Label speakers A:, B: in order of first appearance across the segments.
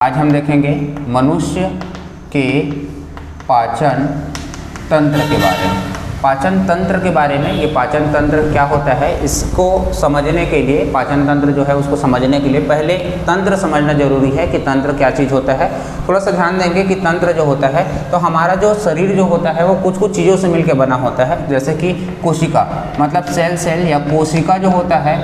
A: आज हम देखेंगे मनुष्य के पाचन तंत्र के बारे में। पाचन तंत्र के बारे में, ये पाचन तंत्र क्या होता है इसको समझने के लिए, पाचन तंत्र जो है उसको समझने के लिए पहले तंत्र समझना जरूरी है कि तंत्र क्या चीज़ होता है। थोड़ा सा ध्यान देंगे कि तंत्र जो होता है तो हमारा जो शरीर जो होता है वो कुछ कुछ चीज़ों से मिलकर बना होता है। जैसे कि कोशिका मतलब सेल या कोशिका जो होता है,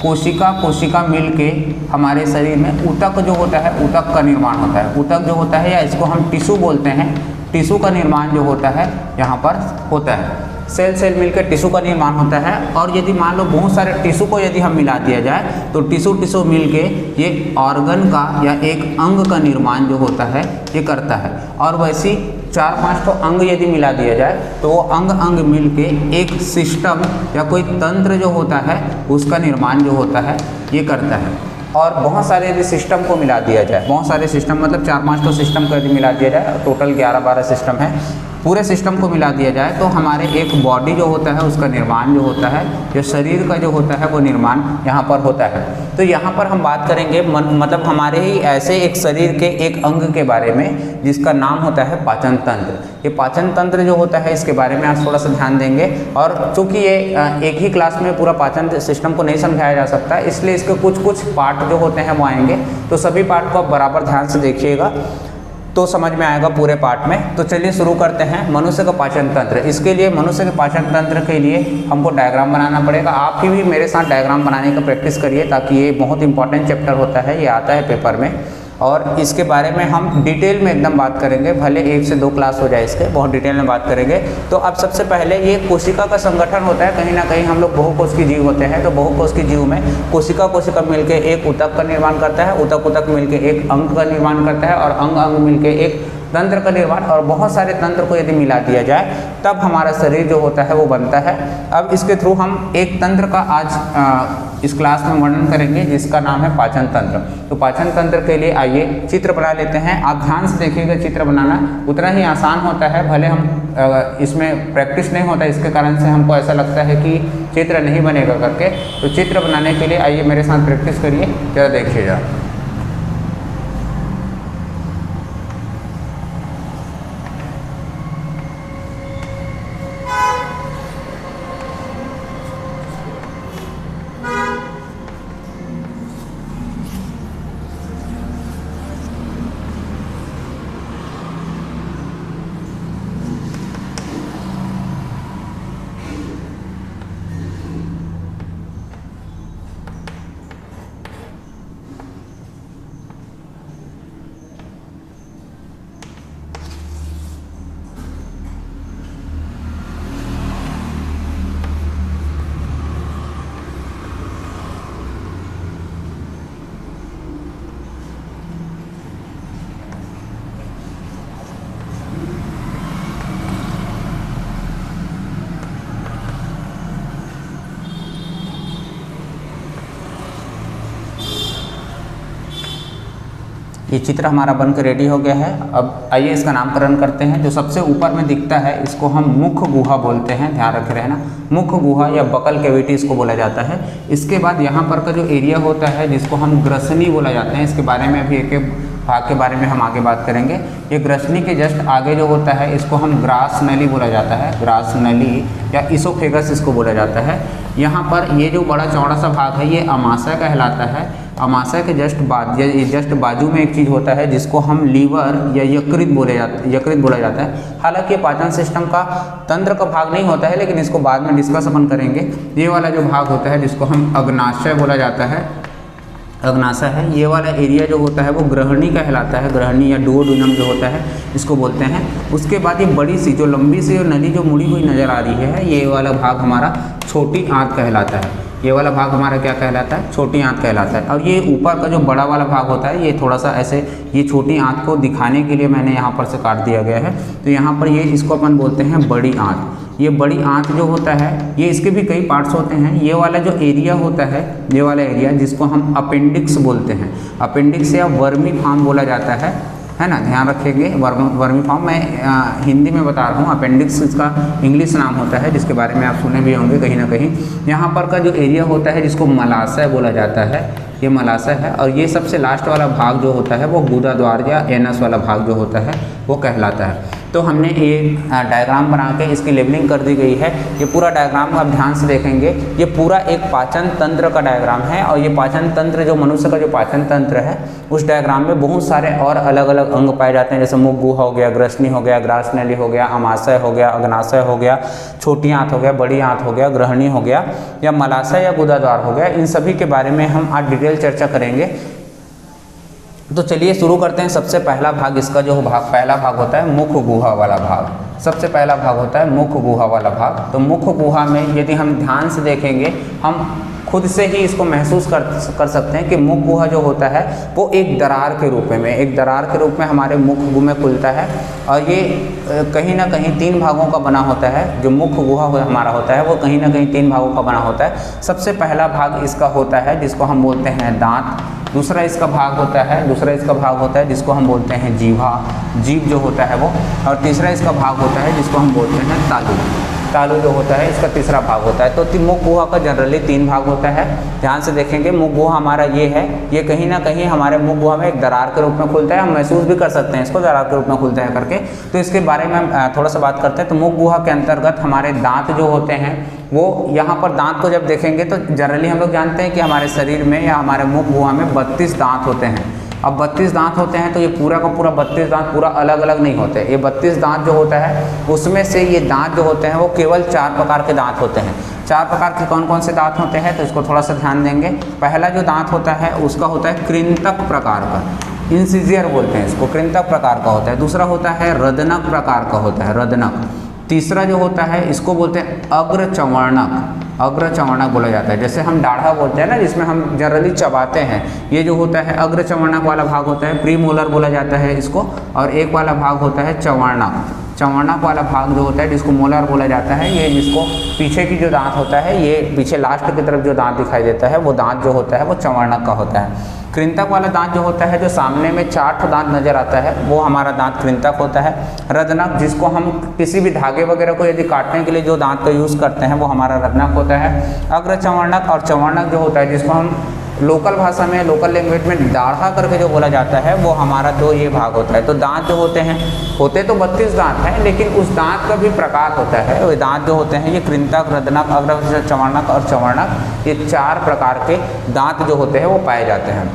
A: कोशिका मिल के हमारे शरीर में ऊतक जो होता है, ऊतक का निर्माण होता है। ऊतक जो होता है या इसको हम टिश्यू बोलते हैं, टिश्यू का निर्माण जो होता है यहाँ पर होता है। सेल मिलकर टिश्यू का निर्माण होता है। और यदि मान लो बहुत सारे टिश्यू को यदि हम मिला दिया जाए तो टिश्यू मिलके ये ऑर्गन का या एक अंग का निर्माण जो होता है ये करता है। और वैसी 4-5 तो अंग यदि मिला दिया जाए तो वो अंग मिलके एक सिस्टम या कोई तंत्र जो होता है उसका निर्माण जो होता है ये करता है। और बहुत सारे यदि सिस्टम को मिला दिया जाए, बहुत सारे सिस्टम मतलब 4-5 तो सिस्टम को यदि मिला दिया जाए, टोटल 11-12 सिस्टम है, पूरे सिस्टम को मिला दिया जाए तो हमारे एक बॉडी जो होता है उसका निर्माण जो होता है, जो शरीर का जो होता है वो निर्माण यहाँ पर होता है। तो यहाँ पर हम बात करेंगे मतलब हमारे ही ऐसे एक शरीर के एक अंग के बारे में जिसका नाम होता है पाचन तंत्र। ये पाचन तंत्र जो होता है इसके बारे में आज थोड़ा सा ध्यान देंगे। और चूँकि ये एक ही क्लास में पूरा पाचन सिस्टम को नहीं समझाया जा सकता, इसलिए इसके कुछ पार्ट जो होते हैं वो आएंगे। तो सभी पार्ट को आप बराबर ध्यान से देखिएगा तो समझ में आएगा पूरे पार्ट में। तो चलिए शुरू करते हैं मनुष्य का पाचन तंत्र। इसके लिए मनुष्य के पाचन तंत्र के लिए हमको डायग्राम बनाना पड़ेगा। आप भी मेरे साथ डायग्राम बनाने का प्रैक्टिस करिए ताकि ये बहुत इंपॉर्टेंट चैप्टर होता है, ये आता है पेपर में। और इसके बारे में हम डिटेल में एकदम बात करेंगे, भले 1 से 2 क्लास हो जाए इसके, बहुत डिटेल में बात करेंगे। तो अब सबसे पहले ये कोशिका का संगठन होता है। कहीं ना कहीं हम लोग बहुकोश की जीव होते हैं, तो बहुकोश की जीव में कोशिका मिलके एक ऊतक का निर्माण करता है, ऊतक मिलके एक अंग का निर्माण करता है, और अंग मिलके एक तंत्र का निर्माण। और बहुत सारे तंत्र को यदि मिला दिया जाए तब हमारा शरीर जो होता है वो बनता है। अब इसके थ्रू हम एक तंत्र का आज इस क्लास में वर्णन करेंगे जिसका नाम है पाचन तंत्र। तो पाचन तंत्र के लिए आइए चित्र बना लेते हैं। आप ध्यान से देखिएगा, चित्र बनाना उतना ही आसान होता है, भले हम इसमें प्रैक्टिस नहीं होता, इसके कारण से हमको ऐसा लगता है कि चित्र नहीं बनेगा करके। तो चित्र बनाने के लिए आइए मेरे साथ प्रैक्टिस करिए, जरा देखिएगा। ये चित्र हमारा बनकर रेडी हो गया है। अब आइए इसका नामकरण करते हैं। जो सबसे ऊपर में दिखता है इसको हम मुख गुहा बोलते हैं, ध्यान रखे रहना, मुख गुहा या बकल कैविटी इसको बोला जाता है। इसके बाद यहाँ पर का जो एरिया होता है जिसको हम ग्रसनी बोला जाता है, इसके बारे में अभी एक भाग के बारे में हम आगे बात करेंगे। ये ग्रसनी के जस्ट आगे जो होता है इसको हम ग्रास नली बोला जाता है, ग्रास नली या इसोफेगस इसको बोला जाता है। यहाँ पर ये जो बड़ा चौड़ा सा भाग है ये अमाशय कहलाता है। अमाशय के जस्ट बाजू में एक चीज़ होता है जिसको हम लीवर या यकृत बोला जाता है। हालांकि ये पाचन सिस्टम का तंत्र का भाग नहीं होता है, लेकिन इसको बाद में डिस्कस अपन करेंगे। ये वाला जो भाग होता है जिसको हम अग्नाशय बोला जाता है, अग्नाशय है। ये वाला एरिया जो होता है वो ग्रहणी कहलाता है, ग्रहणी या डुओडुनम जो होता है इसको बोलते हैं। उसके बाद ये बड़ी सी जो लंबी सी नली जो मुड़ी हुई नज़र आ रही है, ये वाला भाग हमारा छोटी आंत कहलाता है। ये वाला भाग हमारा क्या कहलाता है? छोटी आंत कहलाता है। और ये ऊपर का जो बड़ा वाला भाग होता है ये थोड़ा सा ऐसे, ये छोटी आंत को दिखाने के लिए मैंने यहाँ पर से काट दिया गया है। तो यहाँ पर ये इसको अपन बोलते हैं बड़ी आंत। ये बड़ी आंत जो होता है ये इसके भी कई पार्ट्स होते हैं। ये वाला जो एरिया होता है, ये वाला एरिया जिसको हम अपेंडिक्स बोलते हैं, अपेंडिक्स या वर्मी फार्म बोला जाता है ना, ध्यान रखेंगे। वर्मी फार्म मैं हिंदी में बता रहा हूँ, अपेंडिक्स इसका इंग्लिश नाम होता है जिसके बारे में आप सुने भी होंगे कहीं ना कहीं। यहाँ पर का जो एरिया होता है जिसको मलाशय बोला जाता है, ये मलाशय है। और ये सबसे लास्ट वाला भाग जो होता है वो गुदा द्वार या एनस वाला भाग जो होता है वो कहलाता है। तो हमने ये डायग्राम बना के इसकी लेबलिंग कर दी गई है। ये पूरा डायग्राम आप ध्यान से देखेंगे, ये पूरा एक पाचन तंत्र का डायग्राम है। और ये पाचन तंत्र जो मनुष्य का जो पाचन तंत्र है उस डायग्राम में बहुत सारे और अलग अलग अंग पाए जाते हैं, जैसे मुख गुहा हो गया, ग्रसनी हो गया, ग्रास नली हो गया, अमाशय हो गया, अग्नाशय हो गया, छोटी आंत हो गया, बड़ी आंत हो गया, ग्रहणी हो गया, या मलाशय या गुदाद्वार हो गया। इन सभी के बारे में हम आज डिटेल चर्चा करेंगे। तो चलिए शुरू करते हैं। सबसे पहला भाग इसका जो पहला भाग होता है मुख गुहा वाला भाग। सबसे पहला भाग होता है मुख गुहा वाला भाग। तो मुख गुहा में यदि हम ध्यान से देखेंगे, हम खुद से ही इसको महसूस कर सकते हैं कि मुख गुहा जो होता है वो एक दरार के रूप में हमारे मुख में खुलता है। और ये कहीं ना कहीं 3 भागों का बना होता है। जो मुख गुहा हमारा होता है वो कहीं ना कहीं 3 भागों का बना होता है। सबसे पहला भाग इसका होता है जिसको हम बोलते हैं दांत। दूसरा इसका भाग होता है जिसको हम बोलते हैं जीभ जो होता है वो। और तीसरा इसका भाग होता है जिसको हम बोलते हैं तालू जो होता है इसका तीसरा भाग होता है। तो मुख गुहा का जनरली 3 भाग होता है। ध्यान से देखेंगे, मुख गुहा हमारा ये है, ये कहीं ना कहीं हमारे मुख गुहा में एक दरार के रूप में खुलता है। हम महसूस भी कर सकते हैं इसको दरार के रूप में खुलता है करके। तो इसके बारे में हम थोड़ा सा बात करते हैं। तो मुख गुहा के अंतर्गत हमारे दांत जो होते हैं वो, यहाँ पर दांत को जब देखेंगे तो जनरली हम लोग जानते हैं कि हमारे शरीर में या हमारे मुख गुहा में 32 दांत होते हैं। अब 32 दांत होते हैं तो ये पूरा का पूरा 32 दांत पूरा अलग अलग नहीं होते। ये 32 दांत जो होता है उसमें से ये दांत जो होते हैं वो केवल 4 प्रकार के दांत होते हैं। 4 प्रकार के कौन कौन से दांत होते हैं तो इसको थोड़ा सा ध्यान देंगे। पहला जो दांत होता है उसका होता है कृंतक प्रकार का, इंसिजियर बोलते हैं इसको, कृंतक प्रकार का होता है। दूसरा होता है रदनक प्रकार का होता है, रदनक। तीसरा जो होता है इसको बोलते हैं अग्रचवर्णक बोला जाता है। जैसे हम दाढ़ा बोलते हैं ना, जिसमें हम जनरली चबाते हैं, ये जो होता है अग्रचवर्णक वाला भाग होता है, प्रीमोलर बोला जाता है इसको। और एक वाला भाग होता है चवर्णक वाला भाग जो होता है जिसको मोलर बोला जाता है। ये जिसको पीछे की जो दांत होता है, ये पीछे लास्ट की तरफ जो दांत दिखाई देता है वो दांत जो होता है वो चवर्णक का होता है। कृंतक वाला दांत जो होता है, जो सामने में 4 दांत नजर आता है, वो हमारा दांत कृंतक होता है। रदनक, जिसको हम किसी भी धागे वगैरह को यदि काटने के लिए जो दांत का यूज़ करते हैं वो हमारा रदनक होता है। अग्रचवर्णक और चवर्णक जो होता है जिसको हम लोकल भाषा में, लोकल लैंग्वेज में दाढ़ा करके जो बोला जाता है, वो हमारा तो ये भाग होता है। तो दांत जो होते तो 32 दांत हैं, लेकिन उस दांत का भी प्रकार होता है। वो दांत जो होते हैं ये कृंतक, रदनक, अग्रचवर्णक और चवर्णक, ये 4 प्रकार के दांत जो होते हैं वो पाए जाते हैं।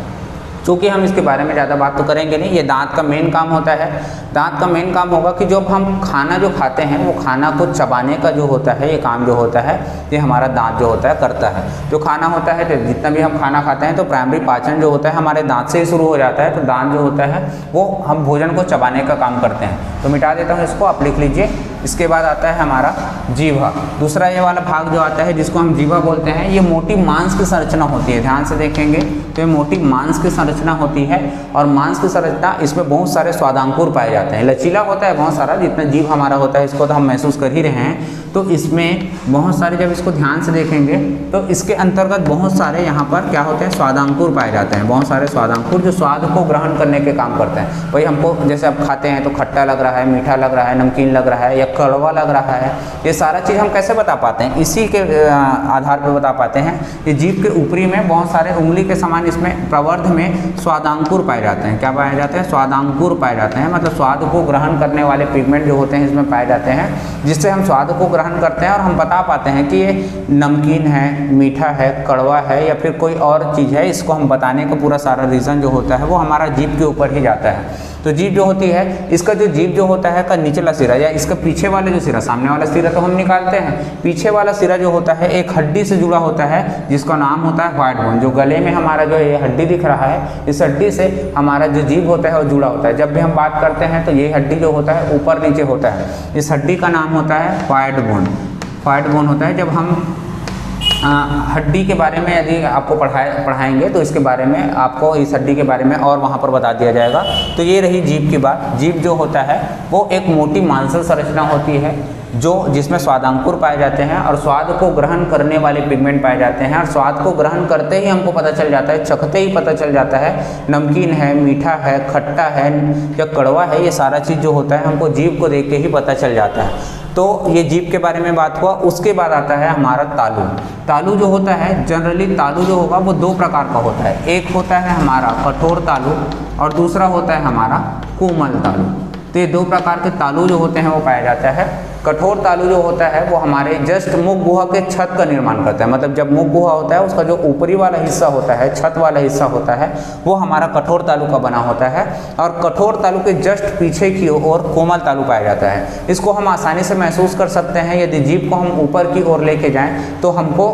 A: चूँकि हम इसके बारे में ज़्यादा बात तो करेंगे नहीं, ये दांत का मेन काम होता है। दांत का मेन काम होगा कि जब हम खाना जो खाते हैं वो खाना को चबाने का जो होता है, ये काम जो होता है ये हमारा दांत जो होता है करता है। जो खाना होता है, तो जितना भी हम खाना खाते हैं तो प्राइमरी पाचन जो होता है हमारे दांत से ही शुरू हो जाता है। तो दांत जो होता है वो हम भोजन को चबाने का काम करते हैं। तो मिटा देता हूँ इसको, आप लिख लीजिए। इसके बाद आता है हमारा जीवा। दूसरा ये वाला भाग जो आता है जिसको हम जीवा बोलते हैं, ये मोटी मांस की संरचना होती है। ध्यान से देखेंगे तो ये मोटी मांस की संरचना होती है। और मांस की संरचना, इसमें बहुत सारे स्वादांकुर पाए जाते हैं। लचीला होता है बहुत सारा, जितना जीव हमारा होता है इसको तो हम महसूस कर ही रहे हैं। तो इसमें बहुत सारे, जब इसको ध्यान से देखेंगे तो इसके अंतर्गत बहुत सारे यहाँ पर क्या होते हैं, स्वादांकुर पाए जाते हैं। बहुत सारे स्वादांकुर जो स्वाद को ग्रहण करने के काम करते हैं। वही हमको, जैसे आप खाते हैं तो खट्टा लग रहा है, मीठा लग रहा है, नमकीन लग रहा है या कड़वा लग रहा है, ये सारा चीज़ हम कैसे बता पाते हैं, इसी के आधार पर बता पाते हैं। ये जीभ के ऊपरी में बहुत सारे उंगली के समान इसमें प्रवर्ध में स्वादांकुर पाए जाते हैं। क्या पाए जाते हैं, स्वादांकुर पाए जाते हैं। मतलब स्वाद को ग्रहण करने वाले पिगमेंट जो होते हैं इसमें पाए जाते हैं, जिससे हम स्वाद को ग्रहण करते हैं और हम बता पाते हैं कि ये नमकीन है, मीठा है, कड़वा है या फिर कोई और चीज़ है। इसको हम बताने का पूरा सारा रीज़न जो होता है वो हमारा जीभ के ऊपर ही जाता है। तो जीभ जो होती है, इसका जो जीभ जो होता है का निचला सिरा या इसका पीछे वाला जो सिरा, सामने वाला सिरा तो हम निकालते हैं, पीछे वाला सिरा जो होता है एक हड्डी से जुड़ा होता है जिसका नाम होता है व्हाइट बोन। जो गले में हमारा जो ये हड्डी दिख रहा है, इस हड्डी से हमारा जो जीभ होता है वो जुड़ा होता है। जब भी हम बात करते हैं तो ये हड्डी जो होता है ऊपर नीचे होता है। इस हड्डी का नाम होता है व्हाइट बोन होता है। जब हम हड्डी के बारे में यदि आपको पढ़ाएंगे तो इसके बारे में आपको, इस हड्डी के बारे में और वहाँ पर बता दिया जाएगा। तो ये रही जीभ की बात। जीभ जो होता है वो एक मोटी मांसल संरचना होती है जिसमें स्वादांकुर पाए जाते हैं और स्वाद को ग्रहण करने वाले पिगमेंट पाए जाते हैं। और स्वाद को ग्रहण करते ही हमको पता चल जाता है, चखते ही पता चल जाता है नमकीन है, मीठा है, खट्टा है या कड़वा है। ये सारा चीज़ जो होता है हमको जीभ को देख के ही पता चल जाता है। तो ये जीभ के बारे में बात हुआ। उसके बाद आता है हमारा तालु। तालु जो होता है जनरली तालु जो होगा वो दो प्रकार का होता है, एक होता है हमारा कठोर तालु और दूसरा होता है हमारा कोमल तालु। तो ये दो प्रकार के तालु जो होते हैं वो पाया जाता है। कठोर तालु जो होता है वो हमारे जस्ट मुख गुहा के छत का निर्माण करता है, मतलब जब मुख गुहा होता है उसका जो ऊपरी वाला हिस्सा होता है, छत वाला हिस्सा होता है, वो हमारा कठोर तालु का बना होता है। और कठोर तालु के जस्ट पीछे की ओर कोमल तालु पाया जाता है। इसको हम आसानी से महसूस कर सकते हैं, यदि जीभ को हम ऊपर की ओर लेके जाएं तो हमको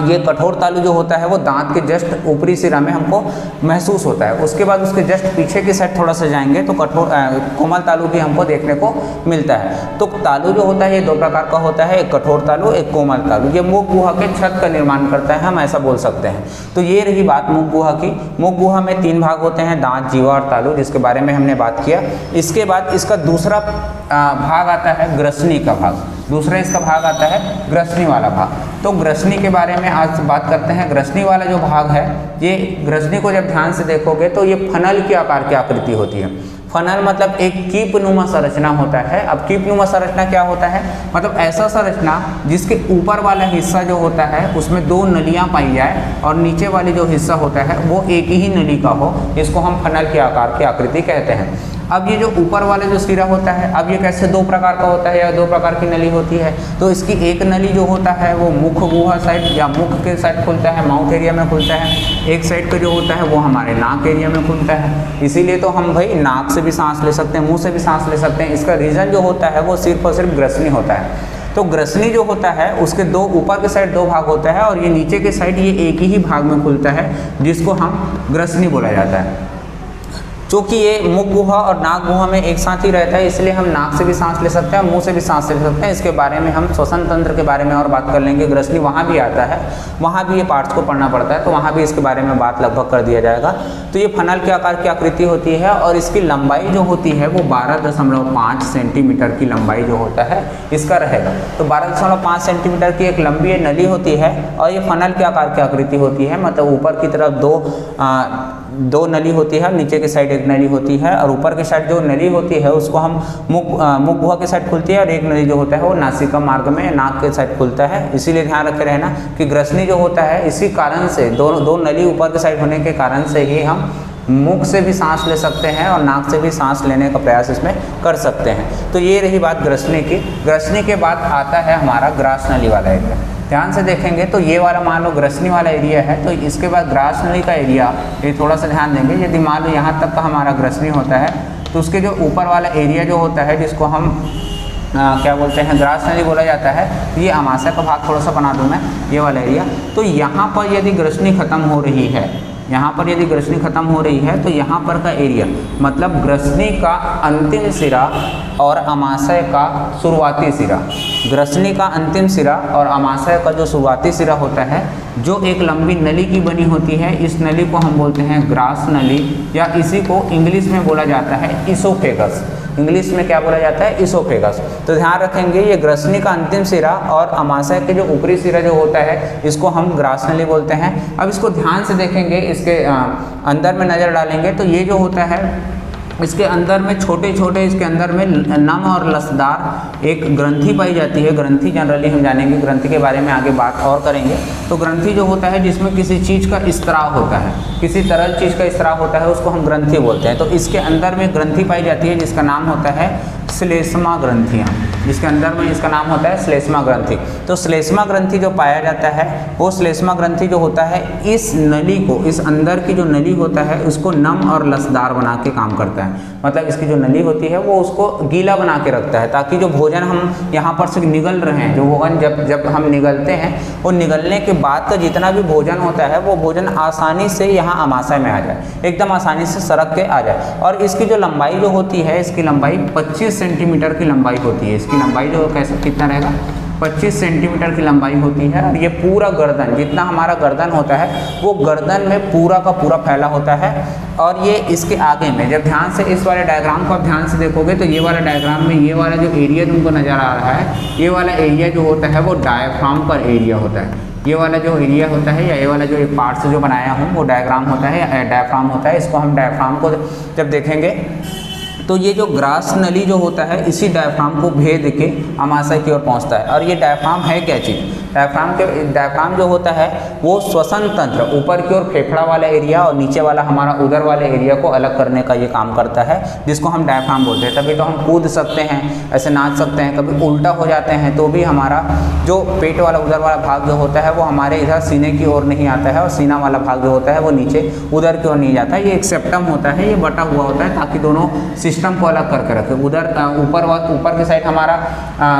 A: ये कठोर तालु जो होता है वो दांत के जस्ट ऊपरी सिरा में हमको महसूस होता है। उसके बाद उसके जस्ट पीछे की साइड थोड़ा सा जाएंगे तो कोमल तालु भी हमको देखने को मिलता है। तो तालु जो होता है ये दो प्रकार का होता है, एक कठोर तालु, एक कोमल तालु। ये मुख गुहा के छत का निर्माण करता है, हम ऐसा बोल सकते हैं। तो ये रही बात मुख गुहा की। मुख गुहा में 3 भाग होते हैं, दांत, जीवा और तालु, जिसके बारे में हमने बात किया। इसके बाद इसका दूसरा भाग आता है ग्रसनी का भाग। दूसरा इसका भाग आता है ग्रसनी वाला भाग। तो ग्रसनी के बारे में आज बात करते हैं। ग्रसनी वाला जो भाग है, ये ग्रसनी को जब ध्यान से देखोगे तो ये फनल के आकार की आकृति होती है। फनल मतलब एक कीपनुमा संरचना होता है। अब कीपनुमा संरचना क्या होता है, मतलब ऐसा संरचना जिसके ऊपर वाला हिस्सा जो होता है उसमें 2 नलियां पाई जाए और नीचे वाली जो हिस्सा होता है वो एक ही नली का हो, इसको हम फनल के आकार की आकृति कहते हैं। अब ये जो ऊपर वाला जो सिरा होता है, अब ये कैसे 2 प्रकार का होता है या 2 प्रकार की नली होती है। तो इसकी एक नली जो होता है वो मुख गुहा साइड या मुख के साइड खुलता है, माउथ एरिया में खुलता है। एक साइड का जो होता है वो हमारे नाक एरिया में खुलता है। इसीलिए तो हम भाई नाक से भी सांस ले सकते हैं, मुंह से भी सांस ले सकते हैं। इसका रीज़न जो होता है वो सिर्फ और सिर्फ ग्रसनी होता है। तो ग्रसनी जो होता है उसके 2 ऊपर के साइड 2 भाग होता है और ये नीचे के साइड ये एक ही भाग में खुलता है, जिसको हम ग्रसनी बोला जाता है। चूँकि ये मुख गुहा और नाक गुहा में एक साथ ही रहता है, इसलिए हम नाक से भी सांस ले सकते हैं और मुंह से भी सांस ले सकते हैं। इसके बारे में हम श्वसन तंत्र के बारे में और बात कर लेंगे। ग्रसनी वहाँ भी आता है, वहाँ भी ये पार्ट्स को पढ़ना पड़ता है, तो वहाँ भी इसके बारे में बात लगभग कर दिया जाएगा। तो ये फनल के आकार की आकृति होती है और इसकी लंबाई जो होती है वो 12.5 सेंटीमीटर की लंबाई जो होता है इसका रहेगा। तो 12.5 सेंटीमीटर की एक लंबी नली होती है और ये फनल के आकार की आकृति होती है। मतलब ऊपर की तरफ 2 नली होती है, नीचे की साइड एक नली होती है और ऊपर के साइड जो नली होती है उसको हम मुख गुहा के साइड खुलती है और एक नली जो होता है वो नासिका मार्ग में नाक के साइड खुलता है। इसीलिए ध्यान रखे रहना कि ग्रसनी जो होता है इसी कारण से दो नली ऊपर के साइड होने के कारण से ही हम मुख से भी सांस ले सकते हैं और नाक से भी सांस लेने का प्रयास इसमें कर सकते हैं। तो ये रही बात ग्रसनी की। ग्रसनी के बाद आता है हमारा ग्रास नली वाला एरिया। ध्यान से देखेंगे तो ये वाला मान लो ग्रसनी वाला एरिया है, तो इसके बाद ग्रास नली का एरिया, ये थोड़ा सा ध्यान देंगे। यदि मान लो यहाँ तक का हमारा ग्रसनी होता है तो उसके जो ऊपर वाला एरिया जो होता है जिसको हम क्या बोलते हैं ग्रास नली बोला जाता है, तो ये अमाशय का भाग थोड़ा सा बना दूँ मैं, ये वाला एरिया। तो यहाँ पर यदि ग्रसनी खत्म हो रही है, यहाँ पर यदि ग्रसनी खत्म हो रही है तो यहाँ पर का एरिया मतलब ग्रसनी का अंतिम सिरा और अमाशय का शुरुआती सिरा, ग्रसनी का अंतिम सिरा और अमाशय का जो शुरुआती सिरा होता है जो एक लंबी नली की बनी होती है, इस नली को हम बोलते हैं ग्रास नली या इसी को इंग्लिश में बोला जाता है इसोफेगस। इंग्लिश में क्या बोला जाता है, इसोफेगस। तो ध्यान रखेंगे ये ग्रसनी का अंतिम सिरा और अमाशय के जो ऊपरी सिरा जो होता है इसको हम ग्रास नली बोलते हैं। अब इसको ध्यान से देखेंगे, इसके अंदर में नज़र डालेंगे तो ये जो होता है इसके अंदर में छोटे छोटे इसके अंदर में नम और लसदार एक ग्रंथि पाई जाती है। ग्रंथि जनरली हम जानेंगे, ग्रंथि के बारे में आगे बात और करेंगे। तो ग्रंथि जो होता है जिसमें किसी चीज़ का स्त्राव होता है, किसी तरल चीज़ का स्त्राव होता है, उसको हम ग्रंथि बोलते हैं। तो इसके अंदर में ग्रंथि पाई जाती है जिसका नाम होता है श्लेष्मा ग्रंथियाँ, जिसके अंदर में इसका नाम होता है श्लेष्मा ग्रंथि। तो श्लेष्मा ग्रंथि जो पाया जाता है वो श्लेष्मा ग्रंथि जो होता है इस नली को, इस अंदर की जो नली होता है उसको नम और लसदार बना के काम करता है। मतलब इसकी जो नली होती है वो उसको गीला बना के रखता है ताकि जो भोजन हम यहाँ पर से निगल रहे हैं, जो भोजन जब हम निगलते हैं वो निगलने के बाद का जितना भी भोजन होता है वो भोजन आसानी से यहाँ अमाशय में आ जाए, एकदम आसानी से सरक के आ जाए। और इसकी जो लंबाई जो होती है, इसकी लंबाई 25 सेंटीमीटर की लंबाई होती है। इसकी लंबाई जो कैसे कितना रहेगा, 25 सेंटीमीटर की लंबाई होती है। और ये पूरा गर्दन, जितना हमारा गर्दन होता है वो गर्दन में पूरा का पूरा फैला होता है। और ये इसके आगे में जब ध्यान से इस वाले डायग्राम को आप ध्यान से देखोगे तो ये वाला डायग्राम में ये वाला जो एरिया तुमको नज़र आ रहा है, ये वाला एरिया जो होता है वो डायफ्राम का एरिया होता है। ये वाला जो एरिया होता है या ये वाला जो एक पार्ट से जो बनाया हूँ वो डायग्राम होता है या डायफ्राम होता है। इसको हम डायफ्राम को जब देखेंगे तो ये जो ग्रास नली जो होता है इसी डायफ्राम को भेद के अमाशय की ओर पहुंचता है। और ये डायफ्राम है क्या चीज़? डायफ्राम जो होता है वो श्वसन तंत्र, ऊपर की ओर फेफड़ा वाला एरिया और नीचे वाला हमारा उदर वाले एरिया को अलग करने का ये काम करता है, जिसको हम डायफ्राम बोलते हैं। तभी तो हम कूद सकते हैं, ऐसे नाच सकते हैं, कभी उल्टा हो जाते हैं तो भी हमारा जो पेट वाला उदर वाला भाग जो होता है वो हमारे इधर सीने की ओर नहीं आता है, और सीना वाला भाग जो होता है वो नीचे उदर की ओर नहीं जाता है। ये एक सेप्टम होता है, ये बटा हुआ होता है ताकि दोनों सिस्टम को अलग करके रखे। उधर ऊपर की साइड हमारा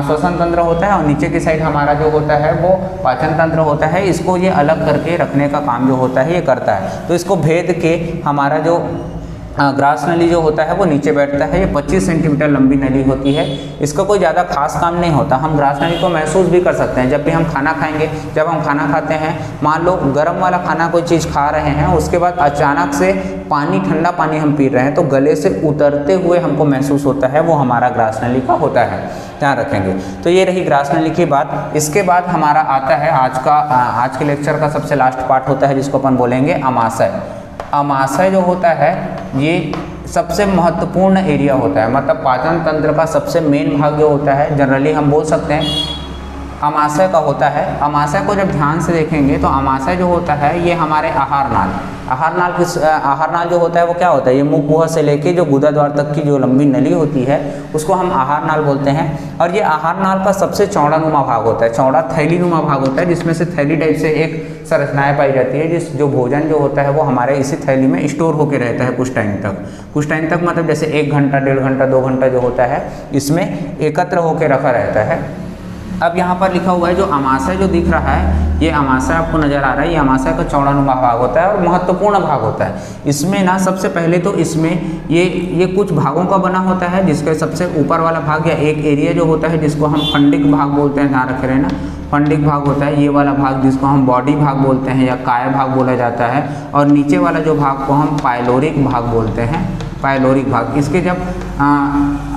A: श्वसन तंत्र होता है और नीचे की साइड हमारा जो होता है वो पाचन तंत्र होता है। इसको ये अलग करके रखने का काम जो होता है ये करता है। तो इसको भेद के हमारा जो ग्रास नली जो होता है वो नीचे बैठता है। ये 25 सेंटीमीटर लंबी नली होती है। इसका कोई ज़्यादा खास काम नहीं होता। हम ग्रास नली को महसूस भी कर सकते हैं जब भी हम खाना खाएंगे। जब हम खाना खाते हैं, मान लो गर्म वाला खाना कोई चीज़ खा रहे हैं, उसके बाद अचानक से पानी, ठंडा पानी हम पी रहे हैं तो गले से उतरते हुए हमको महसूस होता है, वो हमारा ग्रास नली का होता है। ध्यान रखेंगे। तो ये रही ग्रास नली की बात। इसके बाद हमारा आता है आज के लेक्चर का सबसे लास्ट पार्ट होता है जिसको अपन बोलेंगे अमाशय। अमाशय जो होता है ये सबसे महत्वपूर्ण एरिया होता है, मतलब पाचन तंत्र का सबसे मेन भाग जो होता है, जनरली हम बोल सकते हैं अमाशय का होता है। अमाशय को जब ध्यान से देखेंगे तो अमाशय जो होता है ये हमारे आहार नाल जो होता है वो क्या होता है, ये मुख गुहा से लेके जो गुदा द्वार तक की जो लंबी नली होती है उसको हम आहार नाल बोलते हैं। और ये आहार नाल का सबसे चौड़ा नुमा भाग होता है, चौड़ा थैली नुमा भाग होता है, जिसमें से थैली टाइप से एक संरचनाएं पाई जाती है। जो भोजन जो होता है वो हमारे इसी थैली में स्टोर होकर रहता है कुछ टाइम तक, मतलब जैसे 1 घंटा, 1.5 घंटा, 2 घंटा जो होता है इसमें एकत्र होकर रखा रहता है। अब यहाँ पर लिखा हुआ है जो अमाशय जो दिख रहा है, ये अमाशय आपको नज़र आ रहा है, ये अमाशय का चौड़ा नुमा भाग होता है और महत्वपूर्ण भाग होता है। इसमें ना सबसे पहले तो इसमें ये कुछ भागों का बना होता है, जिसके सबसे ऊपर वाला भाग या एक एरिया जो होता है जिसको हम फंडिक भाग बोलते हैं, ध्यान रखे रहे ना, फंडिक भाग होता है ये वाला भाग, जिसको हम बॉडी भाग बोलते हैं या काय भाग बोला जाता है। और नीचे वाला जो भाग को हम पाइलोरिक भाग बोलते हैं, पाइलोरिक भाग। इसके जब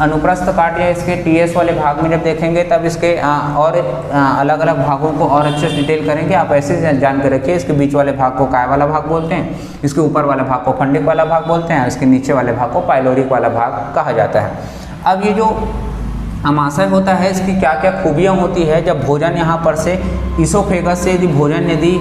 A: अनुप्रस्थ काट या इसके टीएस वाले भाग में जब देखेंगे तब इसके और अलग अलग भागों को और अच्छे से डिटेल करेंगे। आप ऐसे जान के रखिए, इसके बीच वाले भाग को काय वाला भाग बोलते हैं, इसके ऊपर वाला भाग को फंडिक वाला भाग बोलते हैं, इसके नीचे वाले भाग को पाइलोरिक वाला भाग कहा जाता है। अब ये जो अमाशय होता है इसकी क्या क्या खूबियाँ होती है, जब भोजन यहाँ पर से इसोफेगस से यदि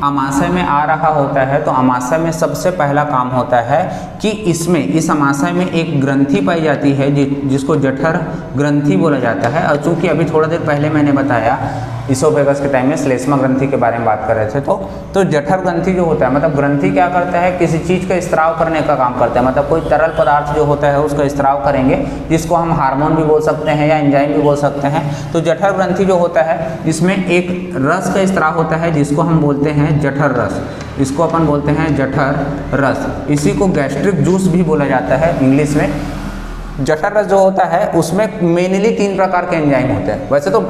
A: अमाशय में आ रहा होता है तो अमाशय में सबसे पहला काम होता है कि इस अमाशय में एक ग्रंथि पाई जाती है जिसको जठर ग्रंथि बोला जाता है। और चूँकि अभी थोड़ा देर पहले मैंने बताया इसोफेगस के टाइम में श्लेष्मा ग्रंथि के बारे में बात कर रहे थे, तो जठर ग्रंथि जो होता है, मतलब ग्रंथि क्या करता है, किसी चीज़ का स्त्राव करने का काम करता है, मतलब कोई तरल पदार्थ जो होता है उसका स्त्राव करेंगे, जिसको हम हार्मोन भी बोल सकते हैं या एंजाइम भी बोल सकते हैं। तो जठर ग्रंथि जो होता है इसमें एक रस का स्त्राव होता है जिसको हम बोलते हैं जठर रस, इसको अपन बोलते हैं जठर रस। इसी को गैस्ट्रिक जूस भी बोला जाता है इंग्लिश में। जठर रस जो होता है उसमें मेनली 3 प्रकार के एंजाइम होते हैं, वैसे तो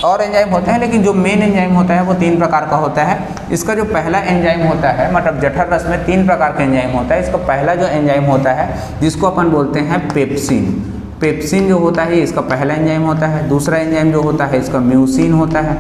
A: और एंजाइम होते हैं लेकिन जो मेन एंजाइम होता है वो 3 प्रकार का होता है। इसका जो पहला एंजाइम होता है, मतलब जठर रस में 3 प्रकार के एंजाइम होता है, इसका पहला जो एंजाइम होता है जिसको अपन बोलते हैं पेप्सिन। पेप्सिन जो होता है इसका पहला एंजाइम होता है। दूसरा एंजाइम जो होता है इसका म्यूसिन होता है,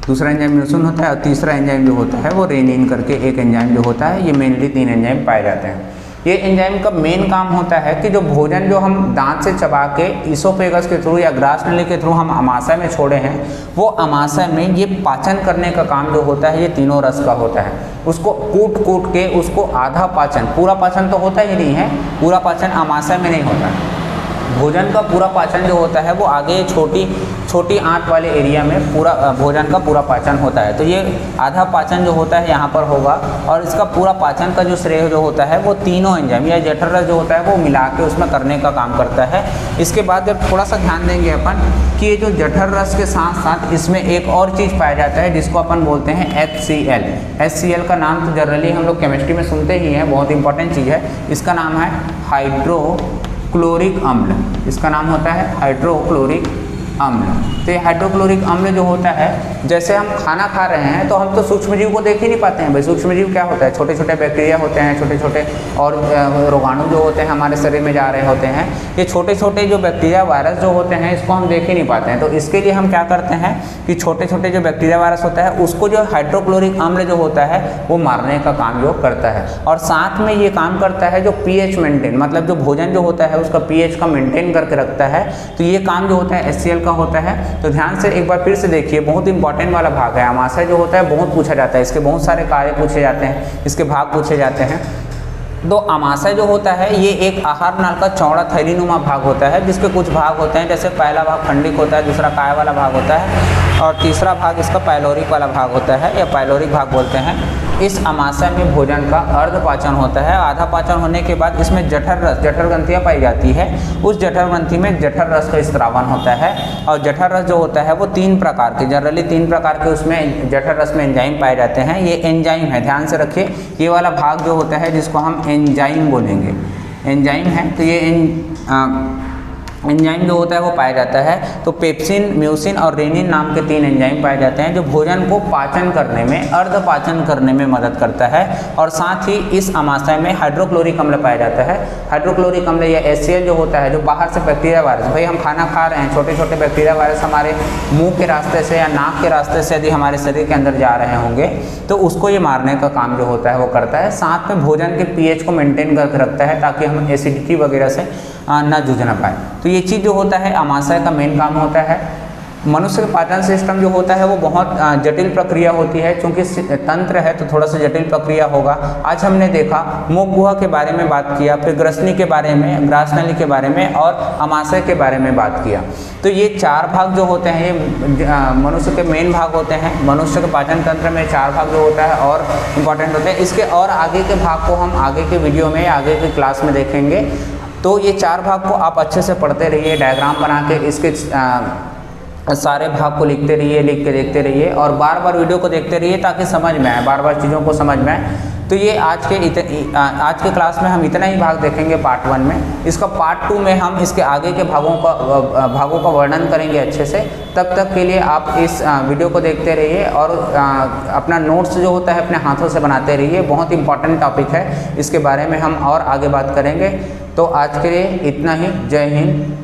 A: दूसरा एंजाइम म्यूसिन होता है। और तीसरा एंजाइम जो होता है वो रेनिन करके एक एंजाइम जो होता है। ये मेनली 3 एंजाइम पाए जाते हैं। ये एंजाइम का मेन काम होता है कि जो भोजन जो हम दांत से चबा के इसोफेगस के थ्रू या ग्रास नली के थ्रू हम अमाशय में छोड़े हैं, वो अमाशय में ये पाचन करने का काम जो होता है ये तीनों रस का होता है। उसको कूट के उसको आधा पाचन, पूरा पाचन तो होता ही नहीं है, पूरा पाचन अमाशय में नहीं होता है। भोजन का पूरा पाचन जो होता है वो आगे छोटी आंत वाले एरिया में पूरा भोजन का पूरा पाचन होता है। तो ये आधा पाचन जो होता है यहाँ पर होगा, और इसका पूरा पाचन का जो श्रेय जो होता है वो तीनों एंजाइम या जठर रस जो होता है वो मिला के उसमें करने का काम करता है। इसके बाद जब थोड़ा सा ध्यान देंगे अपन कि ये जो जठर रस के साथ साथ इसमें एक और चीज़ पाया जाता है जिसको अपन बोलते हैं HCl। HCl का नाम तो जनरली हम लोग केमिस्ट्री में सुनते ही हैं, बहुत इंपॉर्टेंट चीज़ है। इसका नाम है हाइड्रोक्लोरिक अम्ल। इसका नाम होता है हाइड्रोक्लोरिक अम्ल। तो ये हाइड्रोक्लोरिक अम्ल जो होता है, जैसे हम खाना खा रहे हैं तो हम तो सूक्ष्मजीव को देख ही नहीं पाते हैं भाई। सूक्ष्मजीव क्या होता है, छोटे छोटे बैक्टीरिया होते हैं, छोटे छोटे और रोगाणु जो होते हैं हमारे शरीर में जा रहे होते हैं। ये छोटे छोटे जो बैक्टीरिया वायरस जो होते हैं इसको हम देख ही नहीं पाते हैं। तो इसके लिए हम क्या करते हैं कि छोटे छोटे जो बैक्टीरिया वायरस होता है उसको जो हाइड्रोक्लोरिक अम्ल जो होता है वो मारने का काम जो करता है। और साथ में ये काम करता है जो पीएच मेंटेन, मतलब जो भोजन जो होता है उसका पीएच का मेंटेन करके रखता है। तो ये काम जो होता है HCl का होता है। तो ध्यान से एक बार फिर से देखिए, बहुत इंपॉर्टेंट वाला भाग है। अमाशय जो होता है बहुत पूछा जाता है, इसके बहुत सारे कार्य पूछे जाते हैं, इसके भाग पूछे जाते हैं। तो अमाशय जो होता है ये एक आहार नाल का चौड़ा थैलीनुमा भाग होता है, जिसके कुछ भाग होते हैं, जैसे पहला भाग खंडिक होता है, दूसरा काय वाला भाग होता है और तीसरा भाग इसका पाइलोरिक वाला भाग होता है या पाइलोरिक भाग बोलते हैं। इस अमाशय में भोजन का अर्धपाचन होता है। आधा पाचन होने के बाद इसमें जठर रस, जठर ग्रंथियाँ पाई जाती है। उस जठर ग्रंथि में जठर रस का स्त्रावन होता है और जठर रस जो होता है वो 3 प्रकार के, जनरली 3 प्रकार के उसमें जठर रस में एंजाइम पाए जाते हैं। ये एंजाइम है, ध्यान से रखिए, ये वाला भाग जो होता है जिसको हम एंजाइम बोलेंगे, एंजाइम है। तो ये एंजाइम जो होता है वो पाया जाता है। तो पेप्सिन, म्यूसिन और रेनिन नाम के 3 एंजाइम पाए जाते हैं जो भोजन को पाचन करने में, अर्धपाचन करने में मदद करता है। और साथ ही इस अमाशय में हाइड्रोक्लोरिक अम्ल पाया जाता है। हाइड्रोक्लोरिक अम्ल या HCl जो होता है, जो बाहर से बैक्टीरिया वायरस, भाई हम खाना खा रहे हैं, छोटे छोटे बैक्टीरिया वायरस हमारे मुंह के रास्ते से या नाक के रास्ते से यदि हमारे शरीर के अंदर जा रहे होंगे तो उसको ये मारने का काम जो होता है वो करता है। साथ में भोजन के pH को मेंटेन करके रखता है ताकि हम एसिडिटी वगैरह से ना जूझ ना पाए। तो ये चीज़ जो होता है अमाशय का मेन काम होता है। मनुष्य का पाचन सिस्टम जो होता है वो बहुत जटिल प्रक्रिया होती है, क्योंकि तंत्र है तो थोड़ा सा जटिल प्रक्रिया होगा। आज हमने देखा मुख गुहा के बारे में बात किया, फिर ग्रसनी के बारे में, ग्रासनली के बारे में और अमाशय के बारे में बात किया। तो ये 4 भाग जो होते हैं ये मनुष्य के मेन भाग होते हैं। मनुष्य के पाचन तंत्र में 4 भाग जो होता है और इम्पॉर्टेंट होते हैं। इसके और आगे के भाग को हम आगे के वीडियो में, आगे की क्लास में देखेंगे। तो ये 4 भाग को आप अच्छे से पढ़ते रहिए, डायग्राम बना के इसके सारे भाग को लिखते रहिए, लिख के देखते रहिए और बार बार वीडियो को देखते रहिए ताकि समझ में आए, बार बार चीज़ों को समझ में आए। तो ये आज के क्लास में हम इतना ही भाग देखेंगे पार्ट 1 में। इसका पार्ट 2 में हम इसके आगे के भागों का वर्णन करेंगे अच्छे से। तब तक के लिए आप इस वीडियो को देखते रहिए और अपना नोट्स जो होता है अपने हाथों से बनाते रहिए। बहुत इंपॉर्टेंट टॉपिक है, इसके बारे में हम और आगे बात करेंगे। तो आज के लिए इतना ही। जय हिंद।